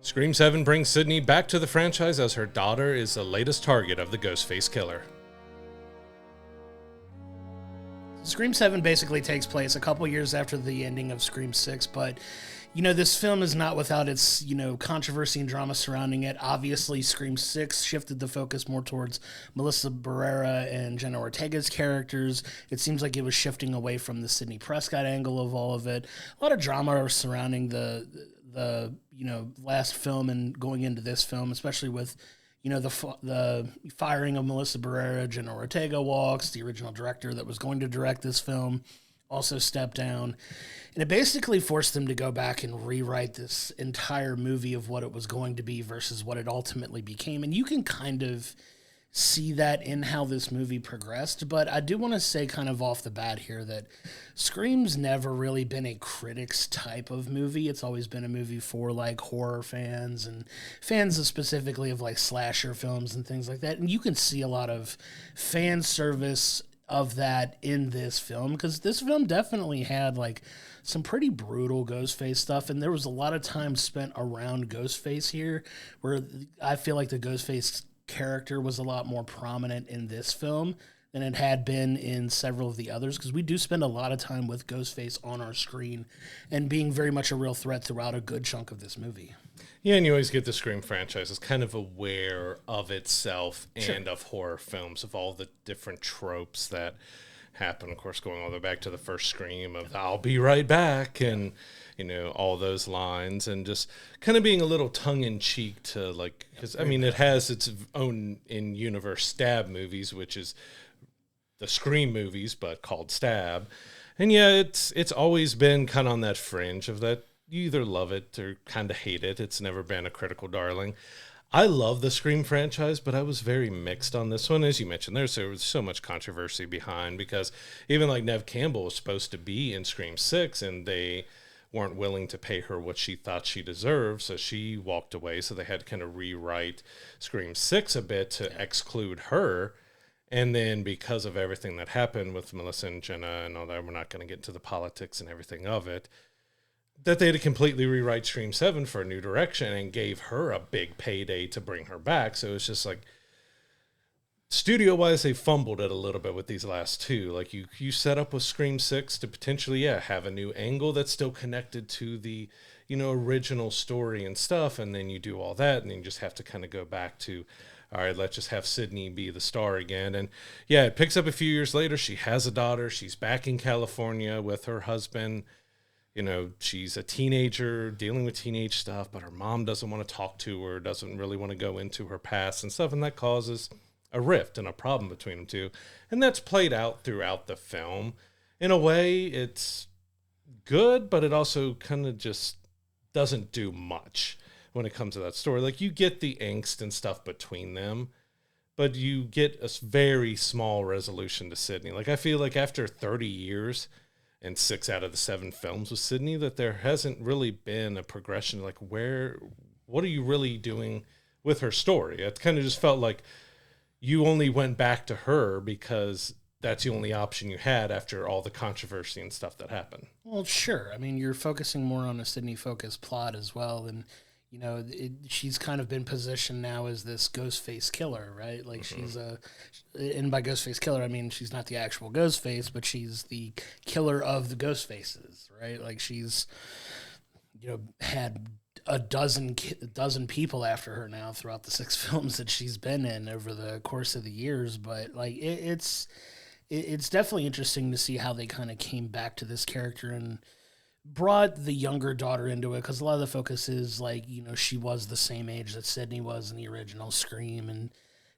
Scream 7 brings Sidney back to the franchise as her daughter is the latest target of the Ghostface killer. Scream 7 basically takes place a couple years after the ending of Scream 6, but, this film is not without its, controversy and drama surrounding it. Obviously, Scream 6 shifted the focus more towards Melissa Barrera and Jenna Ortega's characters. It seems like it was shifting away from the Sidney Prescott angle of all of it. A lot of drama surrounding the last film and going into this film, especially with the firing of Melissa Barrera. Jenna Ortega walks. The original director that was going to direct this film also stepped down. And it basically forced them to go back and rewrite this entire movie of what it was going to be versus what it ultimately became. And you can kind of see that in how this movie progressed. But I do want to say kind of off the bat here that Scream's never really been a critics type of movie. It's always been a movie for like horror fans and fans specifically of like slasher films and things like that. And you can see a lot of fan service of that in this film, because this film definitely had like some pretty brutal Ghostface stuff, and there was a lot of time spent around Ghostface here where I feel like the Ghostface character was a lot more prominent in this film than it had been in several of the others, because we do spend a lot of time with Ghostface on our screen and being very much a real threat throughout a good chunk of this movie. Yeah, and you always get the Scream franchise as kind of aware of itself and of horror films, of all the different tropes that happen. Of course, going all the way back to the first Scream of "I'll be right back" and all those lines, and just kind of being a little tongue-in-cheek to like, because I mean it has its own in-universe Stab movies, which is the Scream movies but called Stab, and yeah, it's always been kind of on that fringe of that. You either love it or kind of hate it. It's never been a critical darling. I love the Scream franchise, but I was very mixed on this one. As you mentioned, there was so much controversy behind, because even like Neve Campbell was supposed to be in Scream 6, and they weren't willing to pay her what she thought she deserved, so she walked away. So they had to kind of rewrite Scream 6 a bit to exclude her. And then because of everything that happened with Melissa and Jenna and all that, we're not going to get into the politics and everything of it, that they had to completely rewrite Scream 7 for a new direction and gave her a big payday to bring her back. So it's just like, studio-wise, they fumbled it a little bit with these last two. Like, you set up with Scream 6 to potentially, have a new angle that's still connected to the, original story and stuff, and then you do all that, and then you just have to kind of go back to, all right, let's just have Sidney be the star again. And, it picks up a few years later. She has a daughter. She's back in California with her husband. She's a teenager dealing with teenage stuff, but her mom doesn't want to talk to her, doesn't really want to go into her past and stuff, and that causes a rift and a problem between them two. And that's played out throughout the film. In a way, it's good, but it also kind of just doesn't do much when it comes to that story. Like, you get the angst and stuff between them, but you get a very small resolution to Sidney. Like, I feel like after 30 years... and 6 out of the 7 films with Sidney, that there hasn't really been a progression. Like, what are you really doing with her story? It kind of just felt like you only went back to her because that's the only option you had after all the controversy and stuff that happened. Well, sure. I mean, you're focusing more on a Sidney-focused plot as well, and she's kind of been positioned now as this Ghostface killer, right? Like, and by Ghostface killer, I mean she's not the actual Ghostface, but she's the killer of the Ghostfaces, right? Like, she's, had a dozen people after her now throughout the 6 films that she's been in over the course of the years. But like, it's definitely interesting to see how they kind of came back to this character and brought the younger daughter into it, because a lot of the focus is like, she was the same age that Sidney was in the original Scream, and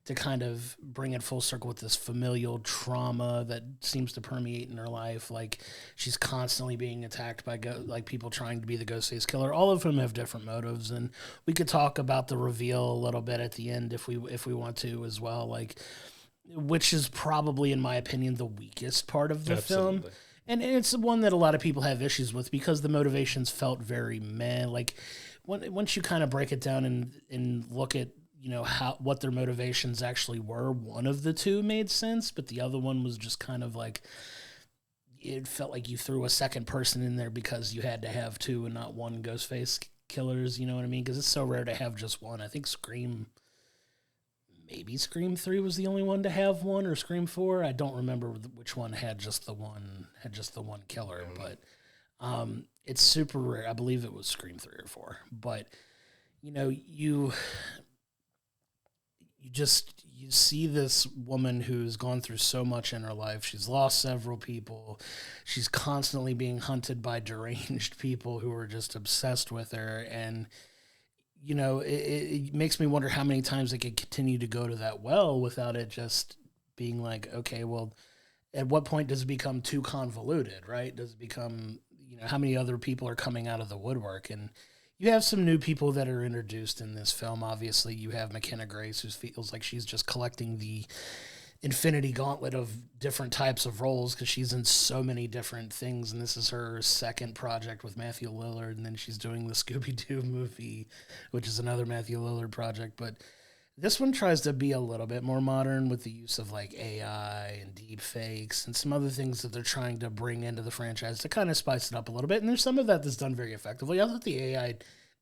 to kind of bring it full circle with this familial trauma that seems to permeate in her life. Like, she's constantly being attacked by people trying to be the Ghostface killer. All of them have different motives, and we could talk about the reveal a little bit at the end if we want to as well, like, which is probably, in my opinion, the weakest part of the film. And it's the one that a lot of people have issues with, because the motivations felt very meh. Like, once you kind of break it down and look at, what their motivations actually were, one of the two made sense, but the other one was just kind of like, it felt like you threw a second person in there because you had to have two and not one Ghostface killers, you know what I mean? Because it's so rare to have just one. I think maybe Scream 3 was the only one to have one, or Scream 4. I don't remember which one had just the one killer, but it's super rare. I believe it was Scream 3 or 4. But you know, you see this woman who's gone through so much in her life. She's lost several people. She's constantly being hunted by deranged people who are just obsessed with her. And, you know, it makes me wonder how many times they could continue to go to that well without it just being like, okay, well, at what point does it become too convoluted, right? Does it become, you know, how many other people are coming out of the woodwork? And you have some new people that are introduced in this film. Obviously, you have McKenna Grace, who feels like she's just collecting the infinity gauntlet of different types of roles because she's in so many different things. And this is her second project with Matthew Lillard. And then she's doing the Scooby-Doo movie, which is another Matthew Lillard project. But this one tries to be a little bit more modern with the use of like AI and deep fakes and some other things that they're trying to bring into the franchise to kind of spice it up a little bit. And there's some of that that's done very effectively. I thought the AI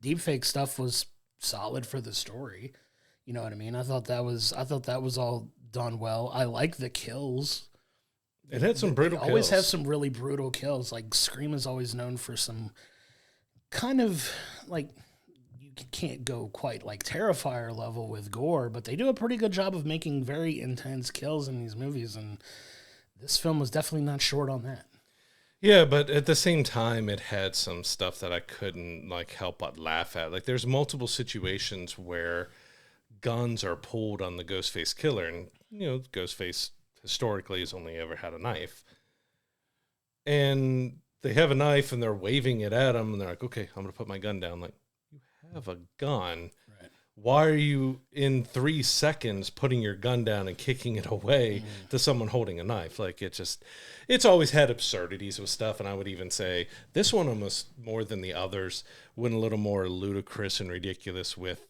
deep fake stuff was solid for the story. You know what I mean? I thought that was all done well. I like the kills. It had some brutal kills. Always have some really brutal kills. Like Scream is always known for some kind of like, can't go quite like Terrifier level with gore, but they do a pretty good job of making very intense kills in these movies, and this film was definitely not short on that. Yeah, but at the same time, it had some stuff that I couldn't like help but laugh at. Like, there's multiple situations where guns are pulled on the Ghostface killer, and you know, Ghostface historically has only ever had a knife, and they have a knife and they're waving it at him, and they're like, "Okay, I'm gonna put my gun down." Like, have a gun. Right. Why are you in 3 seconds putting your gun down and kicking it away to someone holding a knife? Like, it's always had absurdities with stuff. And I would even say this one almost more than the others went a little more ludicrous and ridiculous with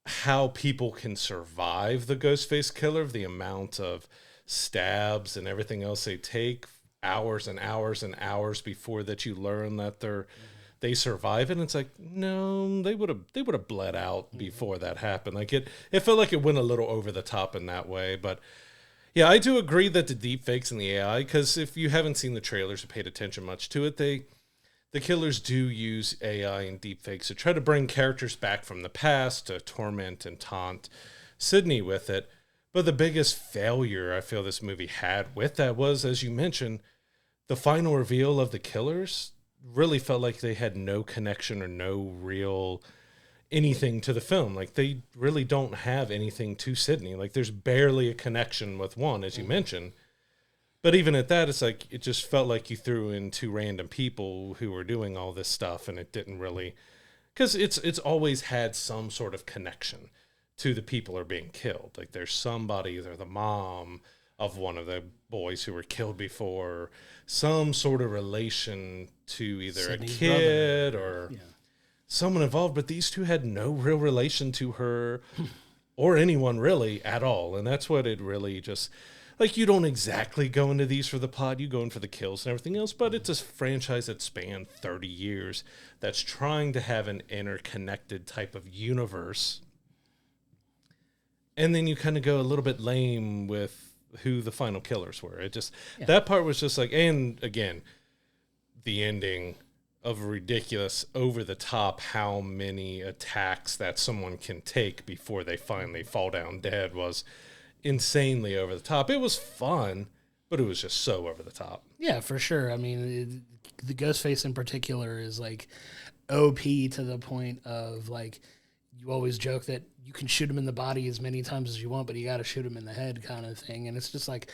how people can survive the Ghostface killer, the amount of stabs and everything else they take, hours and hours and hours before that you learn that they survive it. And it's like, no, they would have bled out before that happened. Like it felt like it went a little over the top in that way. But yeah, I do agree that the deep fakes and the AI, because if you haven't seen the trailers or paid attention much to it, the killers do use AI and deep fakes to try to bring characters back from the past to torment and taunt Sidney with it. But the biggest failure I feel this movie had with that was, as you mentioned, the final reveal of the killers really felt like they had no connection or no real anything to the film. Like, they really don't have anything to Sidney. Like, there's barely a connection with one, as you mentioned. But even at that, it's like, it just felt like you threw in 2 random people who were doing all this stuff, and it didn't really, because it's always had some sort of connection to the people who are being killed. Like, there's somebody, either the mom of one of the boys who were killed before, some sort of relation to either Sidney's a kid brother, or someone involved, but these two had no real relation to her or anyone really at all. And that's what it really just, like, you don't exactly go into these for the plot, you go in for the kills and everything else, but it's a franchise that spanned 30 years that's trying to have an interconnected type of universe. And then you kind of go a little bit lame with who the final killers were. It just, that part was just like, and again, the ending of ridiculous, over the top, how many attacks that someone can take before they finally fall down dead was insanely over the top. It was fun, but it was just so over the top. Yeah, for sure. I mean, the Ghostface in particular is like OP to the point of, like, you always joke that you can shoot him in the body as many times as you want, but you got to shoot him in the head kind of thing. And it's just like,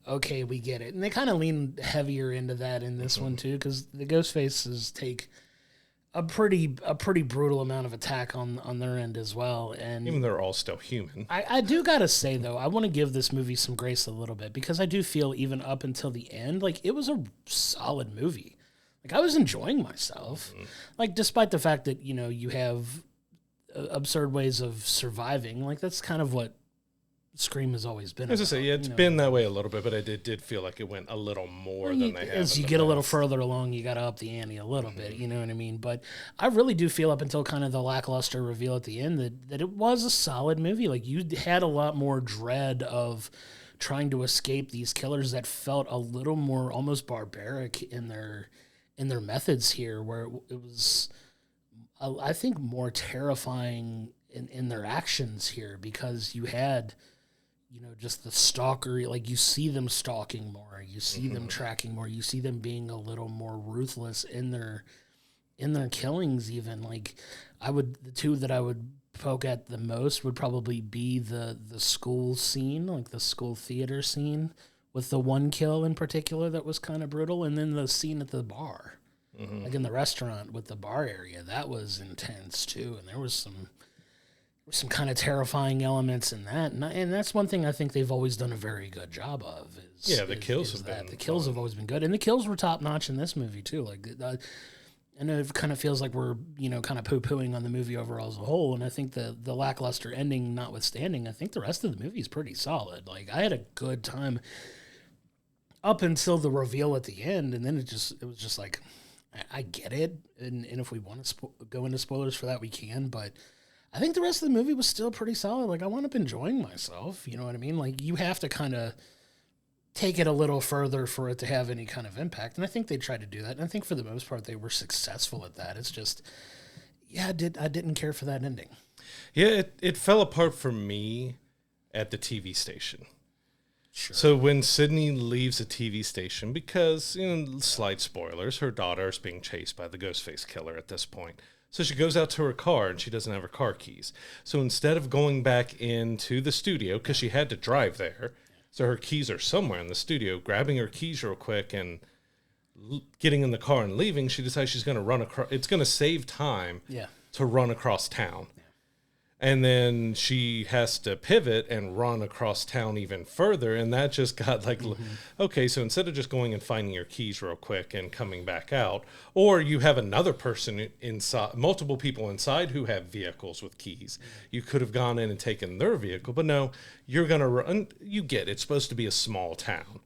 okay, we get it. And they kind of lean heavier into that in this one too, because the Ghostfaces take a pretty brutal amount of attack on their end as well. And even they're all still human. I do got to say, though, I want to give this movie some grace a little bit, because I do feel even up until the end, like, it was a solid movie. Like, I was enjoying myself. Like, despite the fact that, you know, you have absurd ways of surviving, like, that's kind of what Scream has always been. As I say, yeah, it's been that way a little bit, but it did feel like it went a little more than they have. As you get a little further along, you got to up the ante a little bit. You know what I mean? But I really do feel up until kind of the lackluster reveal at the end that it was a solid movie. Like you had a lot more dread of trying to escape these killers that felt a little more almost barbaric in their methods here, where it was, I think, more terrifying in their actions here because you had, just the stalker, like you see them stalking more, you see them tracking more, you see them being a little more ruthless in their killings even. Like the two that I would poke at the most would probably be the school scene, like the school theater scene with the one kill in particular that was kind of brutal, and then the scene at the bar, like in the restaurant with the bar area, that was intense too, and there was some kind of terrifying elements in that, and that's one thing I think they've always done a very good job of. The kills have been the kills have always been good, and the kills were top notch in this movie too. Like, I know it kind of feels like we're kind of poo-pooing on the movie overall as a whole, and I think the lackluster ending notwithstanding, I think the rest of the movie is pretty solid. Like, I had a good time up until the reveal at the end, and then it was just like, I get it, and if we want to go into spoilers for that, we can, but I think the rest of the movie was still pretty solid. Like, I wound up enjoying myself, you know what I mean? Like, you have to kind of take it a little further for it to have any kind of impact, and I think they tried to do that, and I think for the most part they were successful at that. It's just, I didn't care for that ending. Yeah, it fell apart for me at the TV station. Sure. So when Sidney leaves the TV station, because, slight spoilers, her daughter is being chased by the Ghostface killer at this point. So she goes out to her car, and she doesn't have her car keys. So instead of going back into the studio, because she had to drive there, so her keys are somewhere in the studio, grabbing her keys real quick and getting in the car and leaving, she decides she's going to run across. It's going to save time to run across town. And then she has to pivot and run across town even further. And that just got like, okay, so instead of just going and finding your keys real quick and coming back out, or you have another person inside, multiple people inside who have vehicles with keys, you could have gone in and taken their vehicle. But no, you're going to run. You get it's supposed to be a small town,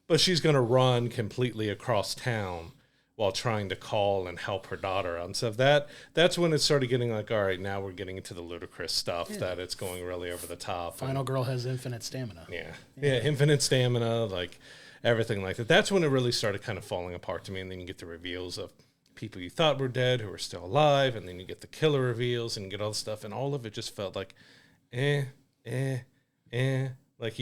but she's going to run completely across town while trying to call and help her daughter out. And so that's when it started getting like, all right, now we're getting into the ludicrous stuff that it's going really over the top. Final girl has infinite stamina. Yeah, infinite stamina, like everything like that. That's when it really started kind of falling apart to me. And then you get the reveals of people you thought were dead who are still alive. And then you get the killer reveals and you get all the stuff. And all of it just felt like, Like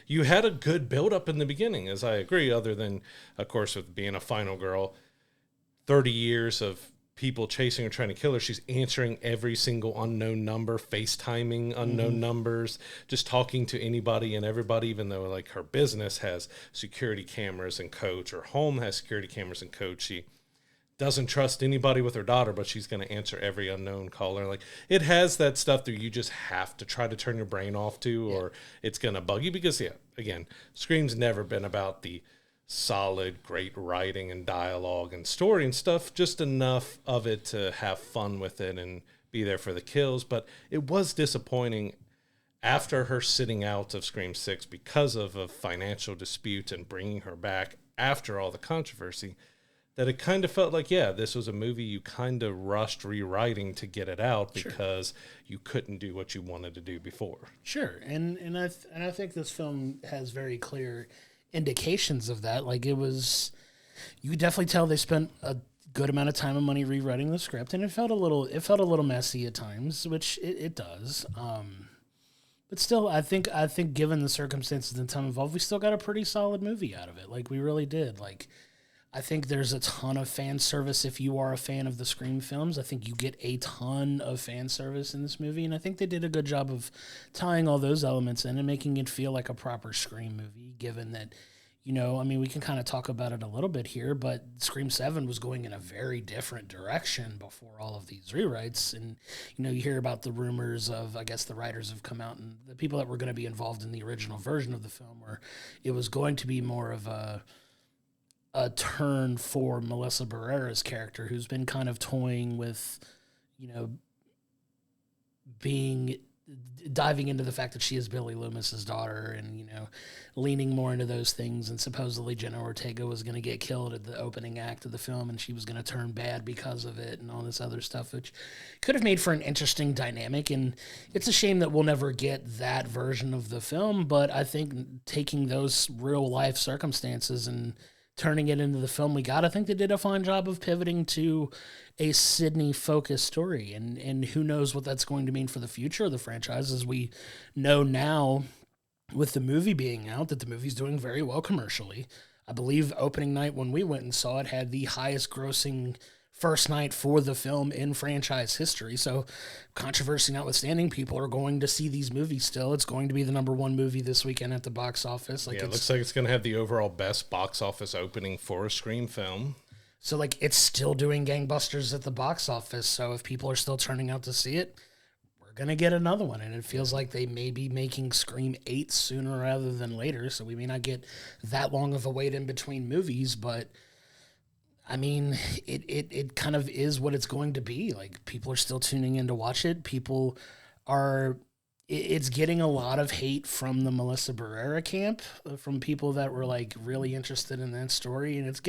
you had a good build up in the beginning, as I agree, other than, of course, with being a final girl, 30 years of people chasing her, trying to kill her. She's answering every single unknown number, FaceTiming unknown numbers, just talking to anybody and everybody, even though like her business has security cameras and codes, her home has security cameras and codes. She doesn't trust anybody with her daughter, but she's going to answer every unknown caller. Like, it has that stuff that you just have to try to turn your brain off to, or it's going to bug you because, again, Scream's never been about the solid, great writing and dialogue and story and stuff, just enough of it to have fun with it and be there for the kills. But it was disappointing after her sitting out of Scream 6 because of a financial dispute and bringing her back after all the controversy, that it kind of felt like, this was a movie you kind of rushed rewriting to get it out because you couldn't do what you wanted to do before. Sure, and I think this film has very clear indications of that. Like, it was, you could definitely tell they spent a good amount of time and money rewriting the script, and it felt a little messy at times, which it does. But still, I think given the circumstances and time involved, we still got a pretty solid movie out of it. Like, we really did. Like, I think there's a ton of fan service if you are a fan of the Scream films. I think you get a ton of fan service in this movie, and I think they did a good job of tying all those elements in and making it feel like a proper Scream movie, given that, we can kind of talk about it a little bit here, but Scream 7 was going in a very different direction before all of these rewrites. And, you hear about the rumors of, I guess the writers have come out and the people that were going to be involved in the original version of the film, where it was going to be more of a turn for Melissa Barrera's character, who's been kind of toying with, being diving into the fact that she is Billy Loomis's daughter, and leaning more into those things. And supposedly Jenna Ortega was going to get killed at the opening act of the film, and she was going to turn bad because of it, and all this other stuff, which could have made for an interesting dynamic. And it's a shame that we'll never get that version of the film, but I think taking those real life circumstances and turning it into the film we got, I think they did a fine job of pivoting to a Sidney focused story, and who knows what that's going to mean for the future of the franchise. As we know now, with the movie being out, that the movie's doing very well commercially. I believe opening night when we went and saw it had the highest grossing first night for the film in franchise history. So, controversy notwithstanding, people are going to see these movies still. It's going to be the #1 movie this weekend at the box office. It looks like it's going to have the overall best box office opening for a Scream film. So, it's still doing gangbusters at the box office. So, if people are still turning out to see it, we're going to get another one. And it feels like they may be making Scream 8 sooner rather than later. So, we may not get that long of a wait in between movies, but I mean, it kind of is what it's going to be. People are still tuning in to watch it. It's getting a lot of hate from the Melissa Barrera camp, from people that were really interested in that story, and it's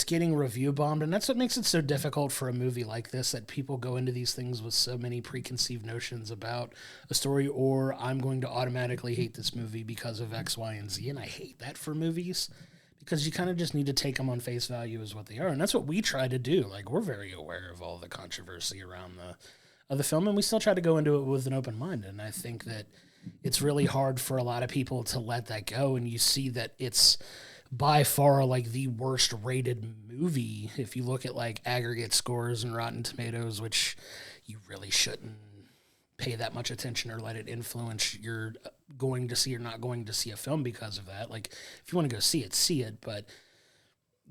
getting review bombed. And that's what makes it so difficult for a movie like this, that people go into these things with so many preconceived notions about a story, or I'm going to automatically hate this movie because of X, Y, and Z. And I hate that for movies, because you kind of just need to take them on face value as what they are. And that's what we try to do. We're very aware of all the controversy around the film, and we still try to go into it with an open mind. And I think that it's really hard for a lot of people to let that go. And you see that it's by far the worst rated movie. If you look at aggregate scores and Rotten Tomatoes, which you really shouldn't pay that much attention or let it influence you're going to see or not going to see a film because of that. If you want to go see it, but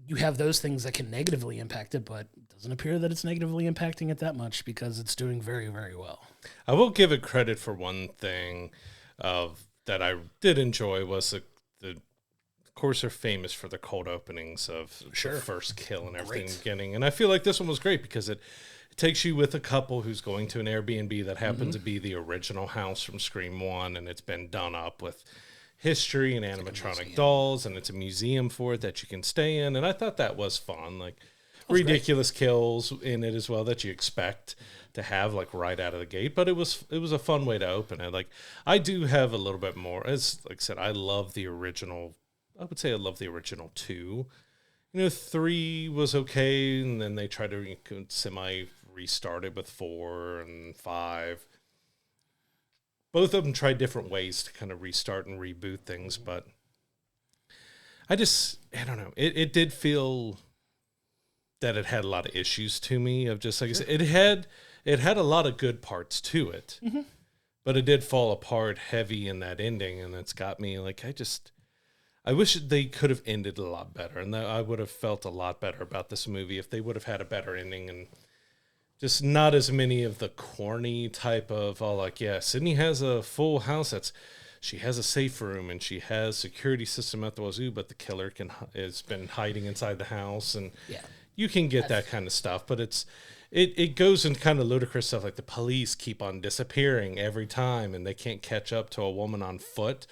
you have those things that can negatively impact it, but it doesn't appear that it's negatively impacting it that much, because it's doing very, very well. I will give it credit for one thing that I did enjoy was of course, they're famous for the cold openings of the first kill and everything in the beginning. And I feel like this one was great because it takes you with a couple who's going to an Airbnb that happens to be the original house from Scream 1, and it's been done up with history and animatronic dolls, and it's a museum for it that you can stay in. And I thought that was fun. Ridiculous kills in it as well that you expect to have right out of the gate, but it was a fun way to open it. I do have a little bit more, as I said, I love the original. I would say I love the original 2. 3 was okay, and then they tried to restart it with 4 and 5. Both of them tried different ways to kind of restart and reboot things, but I don't know. It did feel that it had a lot of issues to me of just I said, it had a lot of good parts to it, but it did fall apart heavy in that ending, and it's got me I wish they could have ended a lot better, and I would have felt a lot better about this movie if they would have had a better ending, and just not as many of the corny type of Sidney has a full house. She has a safe room and she has security system at the wazoo, but the killer has been hiding inside the house, and you can get that kind of stuff, but it goes into kind of ludicrous stuff the police keep on disappearing every time, and they can't catch up to a woman on foot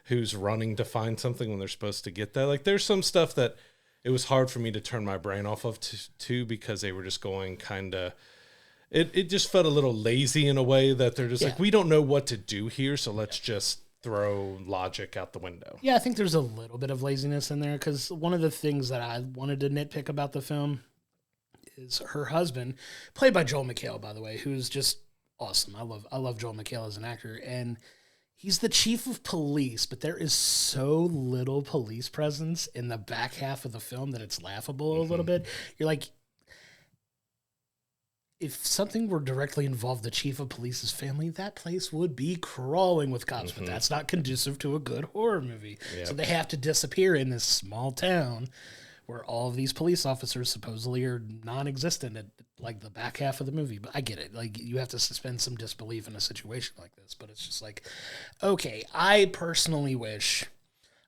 who's running to find something when they're supposed to get that. There's some stuff that it was hard for me to turn my brain off of too, because they were just going kind of, it just felt a little lazy in a way that they're just we don't know what to do here, so let's just throw logic out the window. Yeah, I think there's a little bit of laziness in there, because one of the things that I wanted to nitpick about the film is her husband, played by Joel McHale, by the way, who's just awesome. I love Joel McHale as an actor, and he's the chief of police, but there is so little police presence in the back half of the film that it's laughable a little bit. You're if something were directly involved the chief of police's family, that place would be crawling with cops, but that's not conducive to a good horror movie. Yep. So they have to disappear in this small town where all of these police officers supposedly are non-existent at the back half of the movie. But I get it. You have to suspend some disbelief in a situation like this, but it's just okay, I personally wish,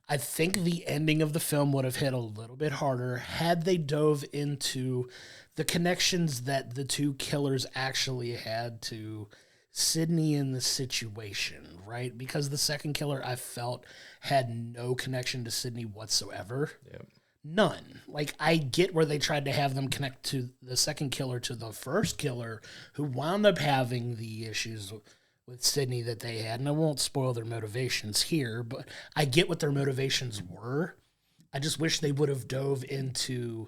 I think the ending of the film would have hit a little bit harder had they dove into the connections that the two killers actually had to Sidney in the situation, right? Because the second killer I felt had no connection to Sidney whatsoever. Yeah. None. Like, I get where they tried to have them connect to the second killer to the first killer, who wound up having the issues with Sidney that they had. And I won't spoil their motivations here, but I get what their motivations were. I just wish they would have dove into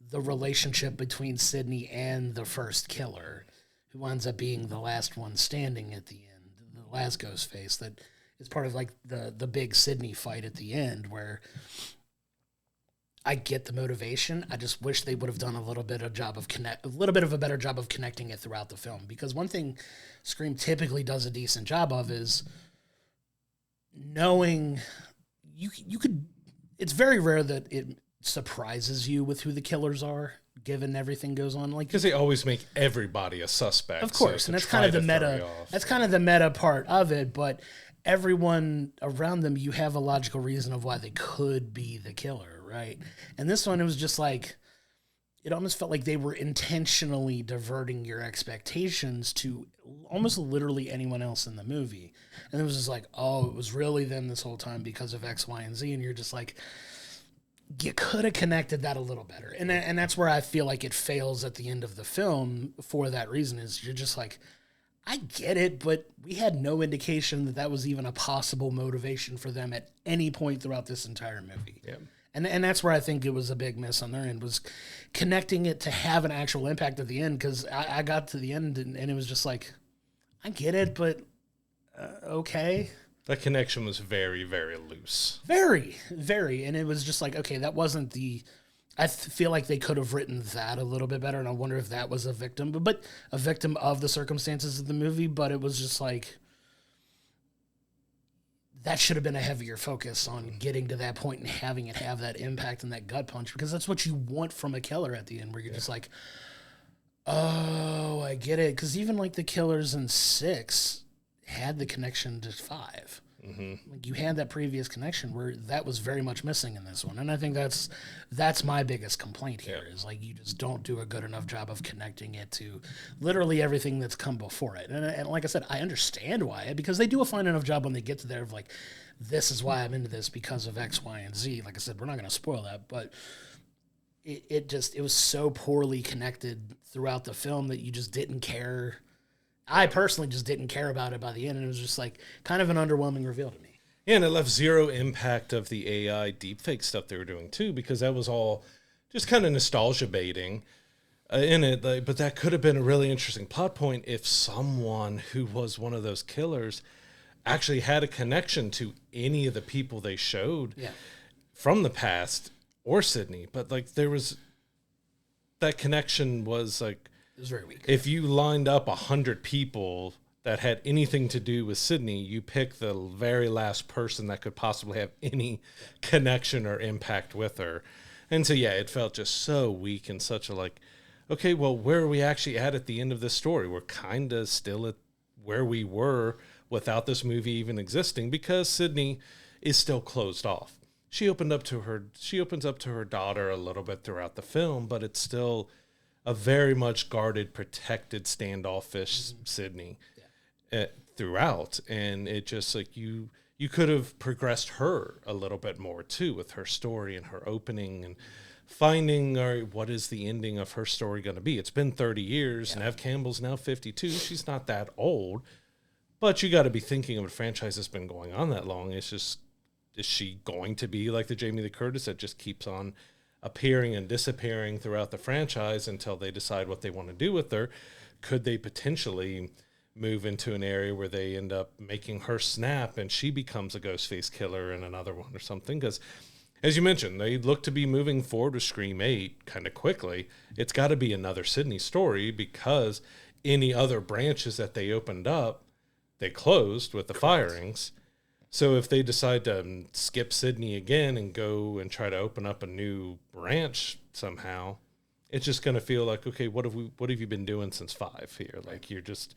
the relationship between Sidney and the first killer, who ends up being the last one standing at the end, the last Ghostface that is part of like the big Sidney fight at the end, where I get the motivation. I just wish they would have done a little bit of a better job of connecting it throughout the film. Because one thing Scream typically does a decent job of is knowing you could. It's very rare that it surprises you with who the killers are, given everything goes on. Like, because they always make everybody a suspect, of course, and that's kind of the meta. That's kind of the meta part of it. But everyone around them, you have a logical reason of why they could be the killer, right? And this one, it was just like, it almost felt like they were intentionally diverting your expectations to almost literally anyone else in the movie. And it was just like, oh, it was really them this whole time because of X, Y, and Z. And you're just like, you could have connected that a little better. And that's where I feel like it fails at the end of the film for that reason, is you're just like, I get it, but we had no indication that that was even a possible motivation for them at any point throughout this entire movie. Yeah. And that's where I think it was a big miss on their end, was connecting it to have an actual impact at the end. Because I got to the end and it was just like, I get it, but okay. That connection was very, very loose. Very, very. And it was just like, okay, that wasn't the... I feel like they could have written that a little bit better, and I wonder if that was a victim, but a victim of the circumstances of the movie. But it was just like, that should have been a heavier focus on getting to that point and having it have that impact and that gut punch, because that's what you want from a killer at the end, where you're just like, oh, I get it. Because even like the killers in 6 had the connection to 5. Mm-hmm. Like, you had that previous connection where that was very much missing in this one. And I think that's my biggest complaint here, is like, you just don't do a good enough job of connecting it to literally everything that's come before it. And like I said, I understand why, because they do a fine enough job when they get to there of like, this is why I'm into this, because of X, Y, and Z. Like I said, we're not going to spoil that, but it was so poorly connected throughout the film that you just didn't care. I personally just didn't care about it by the end, and it was just like kind of an underwhelming reveal to me. Yeah, and it left zero impact of the AI deepfake stuff they were doing too, because that was all just kind of nostalgia baiting in it. But that could have been a really interesting plot point if someone who was one of those killers actually had a connection to any of the people they showed from the past or Sidney. But like, there was, that connection was like, it was very weak. If you lined up 100 people that had anything to do with Sidney, you pick the very last person that could possibly have any connection or impact with her. And so, yeah, it felt just so weak and such a like, okay, well, where are we actually at the end of this story? We're kind of still at where we were without this movie even existing, because Sidney is still closed off. She opens up to her daughter a little bit throughout the film, but it's still a very much guarded, protected, standoffish Sidney throughout. And it just like, you could have progressed her a little bit more too, with her story and her opening and finding what is the ending of her story going to be. It's been 30 years. Nev Campbell's now 52. She's not that old, but you got to be thinking of a franchise that's been going on that long. It's just, is she going to be like the Jamie Lee Curtis that just keeps on appearing and disappearing throughout the franchise until they decide what they want to do with her? Could they potentially move into an area where they end up making her snap and she becomes a Ghostface killer in another one or something? Because, as you mentioned, they look to be moving forward with Scream 8 kind of quickly. It's got to be another Sidney story, because any other branches that they opened up, they closed with the firings. So if they decide to skip Sidney again and go and try to open up a new branch somehow, it's just going to feel like, okay, what have you been doing since 5 here? Like, you're just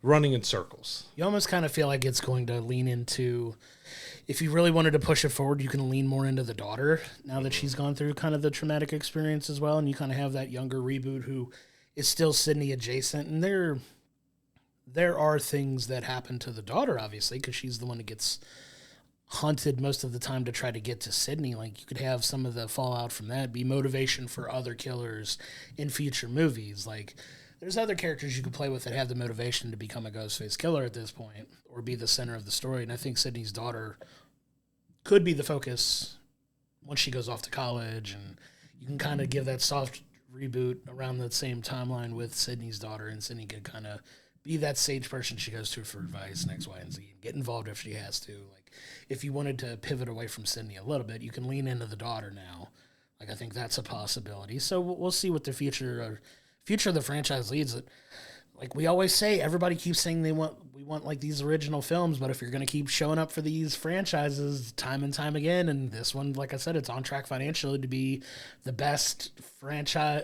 running in circles. You almost kind of feel like it's going to lean into, if you really wanted to push it forward, you can lean more into the daughter now that she's gone through kind of the traumatic experience as well. And you kind of have that younger reboot who is still Sidney adjacent, and there are things that happen to the daughter, obviously, because she's the one that gets hunted most of the time to try to get to Sidney. Like, you could have some of the fallout from that be motivation for other killers in future movies. Like, there's other characters you could play with that have the motivation to become a Ghostface killer at this point or be the center of the story. And I think Sidney's daughter could be the focus once she goes off to college, and you can kind of give that soft reboot around the same timeline with Sidney's daughter, and Sidney could kind of be that sage person she goes to for advice and X, Y, and Z, and get involved if she has to. Like, if you wanted to pivot away from Sidney a little bit, you can lean into the daughter now. Like, I think that's a possibility. So we'll see what the future of the franchise leads. Like we always say, everybody keeps saying we want like these original films, but if you're going to keep showing up for these franchises time and time again, and this one, like I said, it's on track financially to be the best franchise,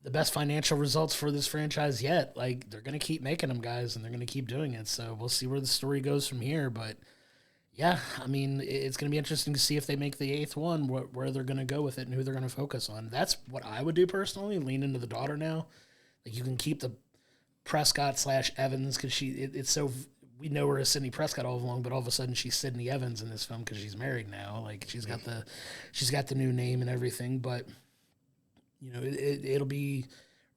the best financial results for this franchise yet. Like, they're going to keep making them, guys, and they're going to keep doing it. So we'll see where the story goes from here. But yeah, I mean, it's going to be interesting to see if they make the eighth one, where they're going to go with it and who they're going to focus on. That's what I would do personally, lean into the daughter now. Like, you can keep the Prescott / Evans, because it's so, we know her as Sidney Prescott all along, but all of a sudden she's Sidney Evans in this film because she's married now. Like, she's got the new name and everything. But you know, it'll be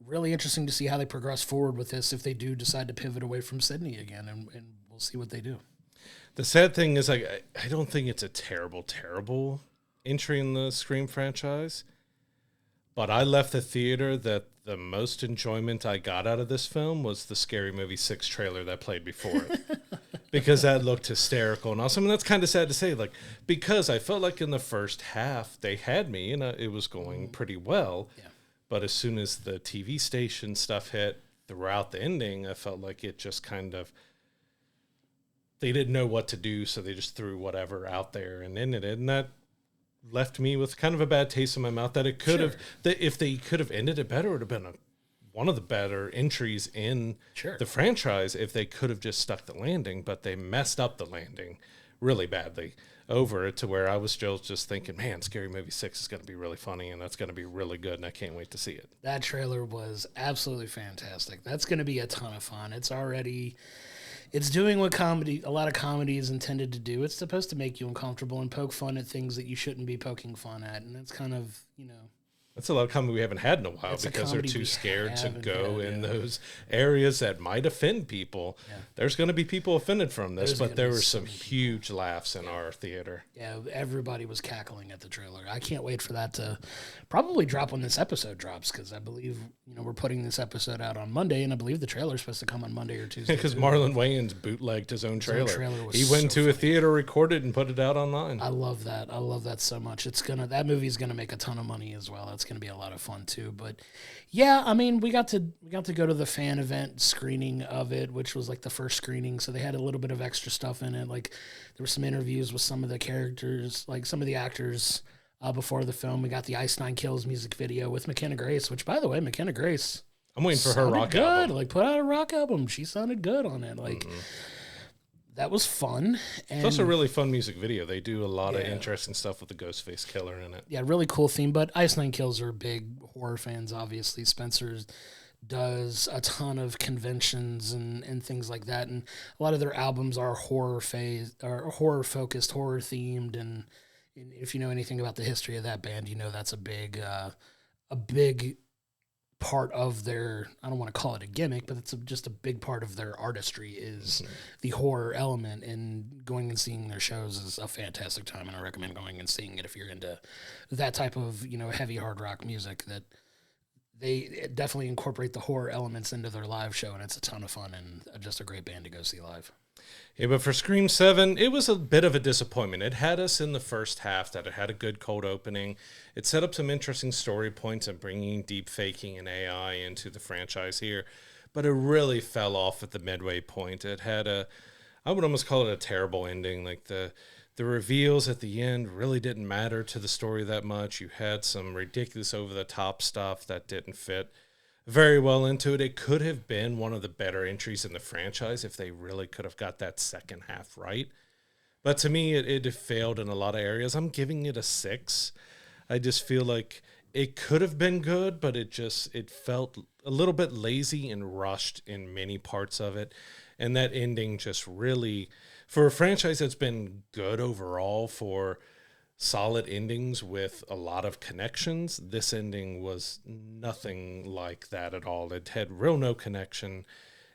really interesting to see how they progress forward with this if they do decide to pivot away from Sidney again, and we'll see what they do. The sad thing is, like, I don't think it's a terrible entry in the Scream franchise, but I left the theater that the most enjoyment I got out of this film was the Scary Movie 6 trailer that played before it. Because that looked hysterical and awesome. And that's kind of sad to say, like, because I felt like in the first half they had me and it was going pretty well. Yeah. But as soon as the TV station stuff hit throughout the ending, I felt like it just kind of, they didn't know what to do, so they just threw whatever out there and ended it. And that left me with kind of a bad taste in my mouth that it could have, that if they could have ended it better, it would have been one of the better entries in the franchise if they could have just stuck the landing, but they messed up the landing really badly over it to where I was still just thinking, man, Scary Movie 6 is going to be really funny and that's going to be really good and I can't wait to see it. That trailer was absolutely fantastic. That's going to be a ton of fun. It's doing what a lot of comedy is intended to do. It's supposed to make you uncomfortable and poke fun at things that you shouldn't be poking fun at. And it's kind of, That's a lot of comedy we haven't had in a while because they're too scared to go in those areas that might offend people. Yeah. There's going to be people offended from this, but there were some huge laughs in our theater. Yeah, everybody was cackling at the trailer. I can't wait for that to probably drop when this episode drops, because I believe we're putting this episode out on Monday, and I believe the trailer is supposed to come on Monday or Tuesday. Because Marlon Wayans bootlegged his own trailer. He went to a theater, recorded, and put it out online. I love that. I love that so much. That movie's gonna make a ton of money as well. It's going to be a lot of fun too. But yeah, I mean, we got to go to the fan event screening of it, which was like the first screening, so they had a little bit of extra stuff in it. Like, there were some interviews with some of the characters, like some of the actors before the film. We got the Ice Nine Kills music video with McKenna Grace, which, by the way, McKenna Grace, I'm waiting for her rock album. Like, put out a rock album. She sounded good on it. Like, that was fun. And it's also a really fun music video. They do a lot of interesting stuff with the Ghostface killer in it. Yeah, really cool theme. But Ice Nine Kills are big horror fans, obviously. Spencer does a ton of conventions and things like that. And a lot of their albums are horror-focused, horror-themed. And if you know anything about the history of that band, that's a big part of their, I don't want to call it a gimmick, but it's just a big part of their artistry is the horror element, and going and seeing their shows is a fantastic time, and I recommend going and seeing it if you're into that type of, heavy hard rock music. That they definitely incorporate the horror elements into their live show, and it's a ton of fun and just a great band to go see live. Yeah, but for Scream 7, it was a bit of a disappointment. It had us in the first half that it had a good cold opening. It set up some interesting story points and bringing deep faking and AI into the franchise here, but it really fell off at the midway point. It had I would almost call it a terrible ending. Like the reveals at the end really didn't matter to the story that much. You had some ridiculous over-the-top stuff that didn't fit very well into it. It could have been one of the better entries in the franchise if they really could have got that second half right. But to me, it failed in a lot of areas. I'm giving it a 6. I just feel like it could have been good, but it felt a little bit lazy and rushed in many parts of it. And that ending just really, for a franchise that's been good overall, for solid endings with a lot of connections, this ending was nothing like that at all. It had real no connection.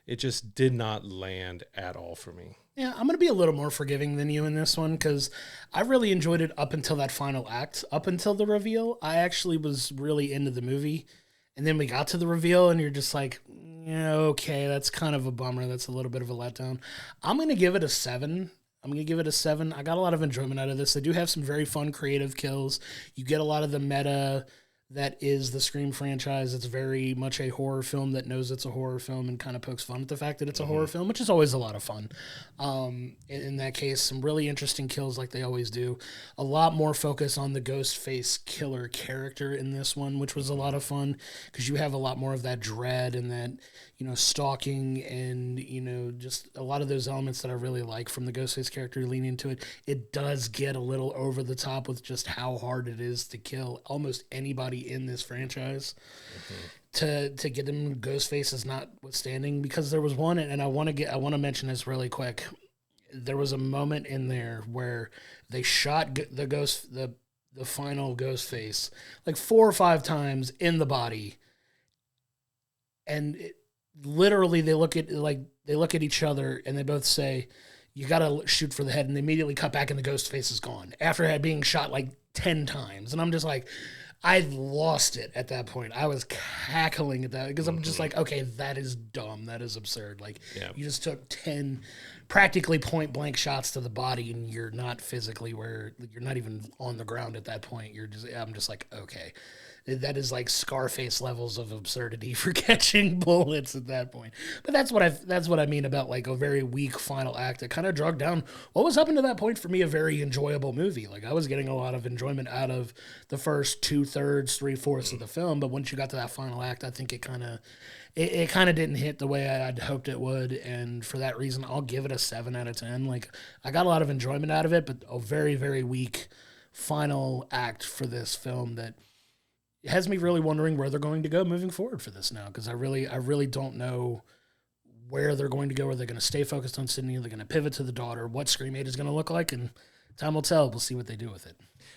It just did not land at all for me. Yeah, I'm going to be a little more forgiving than you in this one because I really enjoyed it up until that final act, up until the reveal. I actually was really into the movie. And then we got to the reveal, and you're just like, yeah, okay, that's kind of a bummer. That's a little bit of a letdown. I'm going to give it a 7. I got a lot of enjoyment out of this. They do have some very fun, creative kills. You get a lot of the meta that is the Scream franchise. It's very much a horror film that knows it's a horror film and kind of pokes fun at the fact that it's a horror film, which is always a lot of fun. In that case, some really interesting kills like they always do. A lot more focus on the Ghostface killer character in this one, which was a lot of fun because you have a lot more of that dread and that, stalking and, just a lot of those elements that I really like from the Ghostface character lean into it. It does get a little over the top with just how hard it is to kill almost anybody in this franchise. To get him, Ghostface is notwithstanding, because there was one, and I want to mention this really quick. There was a moment in there where they shot the final Ghostface like 4 or 5 times in the body, and literally they look at each other and they both say, "You gotta shoot for the head," and they immediately cut back and the Ghostface is gone after being shot like 10 times, and I'm just like, I lost it at that point. I was cackling at that because I'm just like, okay, that is dumb. That is absurd. Like, you just took 10 practically point blank shots to the body and you're not physically you're not even on the ground at that point. I'm just like, okay, that is like Scarface levels of absurdity for catching bullets at that point. But that's what I mean about like a very weak final act. It kind of dragged down what was up until that point for me a very enjoyable movie. Like I was getting a lot of enjoyment out of the first 2/3, 3/4 of the film, but once you got to that final act, I think it kind of didn't hit the way I'd hoped it would, and for that reason, I'll give it a 7 out of 10. Like I got a lot of enjoyment out of it, but a very, very weak final act for this film that has me really wondering where they're going to go moving forward for this now, because I really don't know where they're going to go. Are they going to stay focused on Sidney? Are they going to pivot to the daughter? What Scream 8 is going to look like? And time will tell. We'll see what they do with it.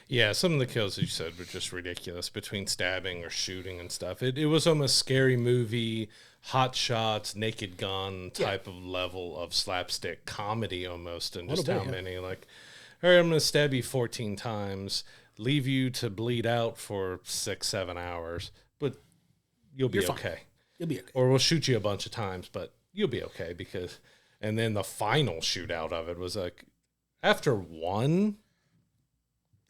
Yeah, some of the kills, as you said, were just ridiculous between stabbing or shooting and stuff. It was almost scary movie, hot shots, Naked Gun type of level of slapstick comedy almost, and just how many, like, all right, I'm going to stab you 14 times, leave you to bleed out for 6-7 hours, but you'll be okay. You'll be okay. Or we'll shoot you a bunch of times, but you'll be okay because. And then the final shootout of it was like, after one,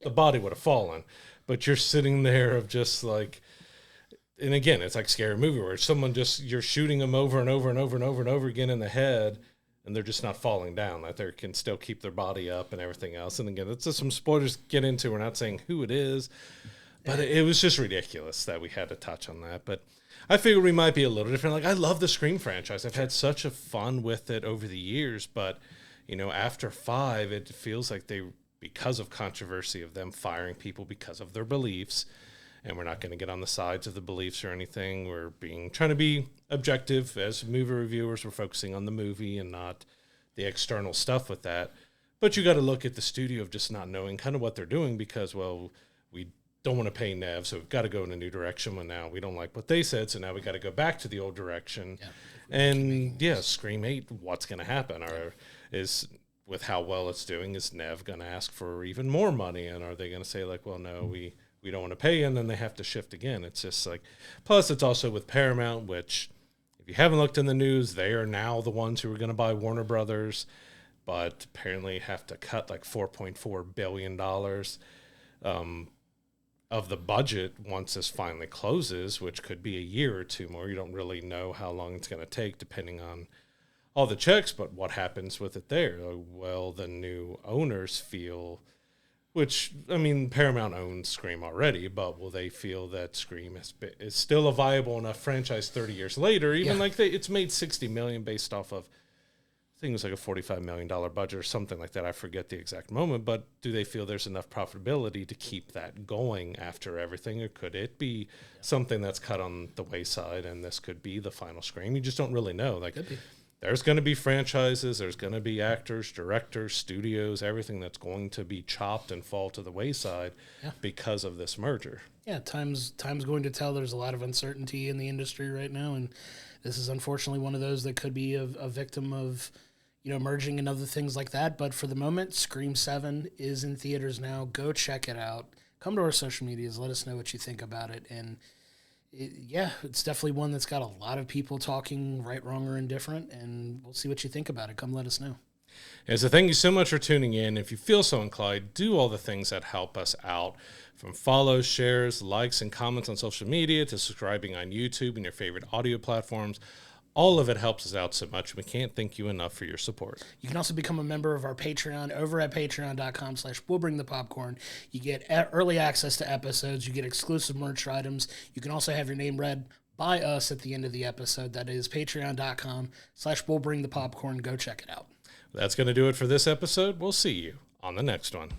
the body would have fallen, but you're sitting there of just like, and again, it's like scary movie where you're shooting them over and over and over and over and over again in the head, and they're just not falling down. Like they can still keep their body up and everything else. And again, it's just some spoilers to get into. We're not saying who it is, but it was just ridiculous that we had to touch on that. But I figured we might be a little different. Like I love the Scream franchise. I've had such a fun with it over the years, but after 5, it feels like because of controversy of them firing people because of their beliefs, and we're not going to get on the sides of the beliefs or anything. We're trying to be objective as movie reviewers. We're focusing on the movie and not the external stuff with that. But you got to look at the studio of just not knowing kind of what they're doing because, well, we don't want to pay Nev, so we've got to go in a new direction. Well, now we don't like what they said, so now we got to go back to the old direction. Yeah. And Scream 8, what's going to happen? Is with how well it's doing, is Nev going to ask for even more money? And are they going to say like, well, no, we don't want to pay you, and then they have to shift again? It's just like, plus it's also with Paramount, which if you haven't looked in the news, they are now the ones who are going to buy Warner Brothers, but apparently have to cut like $4.4 billion of the budget once this finally closes, which could be a year or 2 more. You don't really know how long it's going to take depending on all the checks, but what happens with it there? Well, the new owners feel, which, I mean, Paramount owns Scream already, but will they feel that Scream is still a viable enough franchise 30 years later, even like it's made $60 million based off of, think it was like a $45 million budget or something like that. I forget the exact moment, but do they feel there's enough profitability to keep that going after everything? Or could it be something that's cut on the wayside and this could be the final Scream? You just don't really know. Like, there's going to be franchises, there's going to be actors, directors, studios, everything that's going to be chopped and fall to the wayside because of this merger. Yeah, time's going to tell. There's a lot of uncertainty in the industry right now, and this is unfortunately one of those that could be a victim of, merging and other things like that. But for the moment, Scream 7 is in theaters now. Go check it out. Come to our social medias. Let us know what you think about it. And it's definitely one that's got a lot of people talking right, wrong, or indifferent. And we'll see what you think about it. Come let us know. And so thank you so much for tuning in. If you feel so inclined, do all the things that help us out, from follows, shares, likes, and comments on social media to subscribing on YouTube and your favorite audio platforms. All of it helps us out so much. We can't thank you enough for your support. You can also become a member of our Patreon over at patreon.com/we'llbringthepopcorn. You get early access to episodes. You get exclusive merch items. You can also have your name read by us at the end of the episode. That is patreon.com/we'llbringthepopcorn. Go check it out. That's going to do it for this episode. We'll see you on the next one.